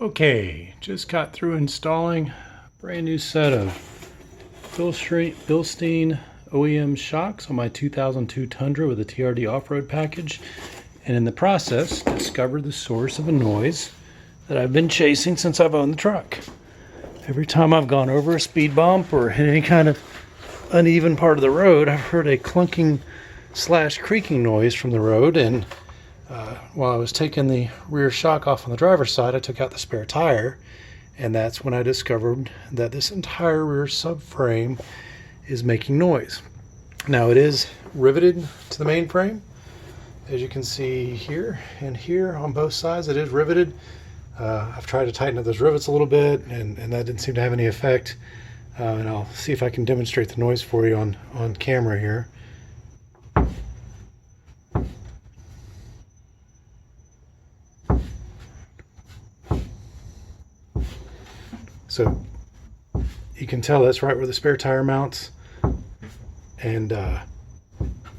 Okay, just got through installing a brand new set of Bilstein OEM shocks on my 2002 Tundra with a TRD off-road package, and in the process discovered the source of a noise that I've been chasing since I've owned the truck. Every time I've gone over a speed bump or hit any kind of uneven part of the road, I've heard a clunking slash creaking noise from the road, and while I was taking the rear shock off on the driver's side, I took out the spare tire, and that's when I discovered that this entire rear subframe is making noise. Now it is riveted to the main frame, as you can see here and here on both sides. It is riveted. I've tried to tighten up those rivets a little bit, and that didn't seem to have any effect. And I'll see if I can demonstrate the noise for you on camera here. So you can tell that's right where the spare tire mounts, and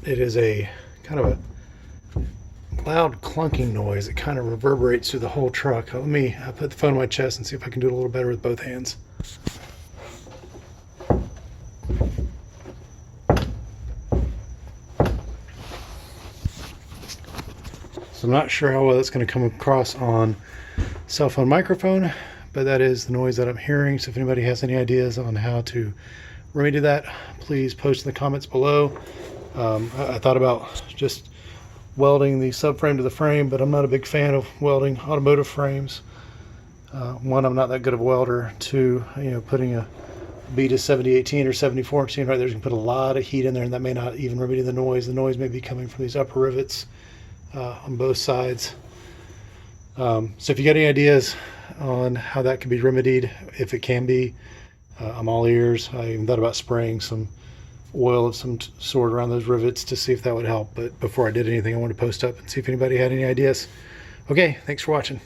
it is a kind of a loud clunking noise. It kind of reverberates through the whole truck. Let me put the phone on my chest and see if I can do it a little better with both hands. So I'm not sure how well that's going to come across on cell phone microphone, but that is the noise that I'm hearing. So if anybody has any ideas on how to remedy that, please post in the comments below. I thought about just welding the subframe to the frame, but I'm not a big fan of welding automotive frames. One, I'm not that good of a welder. Two, putting a B to 7018 or 7014 right there, you can put a lot of heat in there, and that may not even remedy the noise. The noise may be coming from these upper rivets on both sides. So if you got any ideas on how that can be remedied, if it can be, I'm all ears. I even thought about spraying some oil of some sort around those rivets to see if that would help. But before I did anything, I wanted to post up and see if anybody had any ideas. Okay, thanks for watching.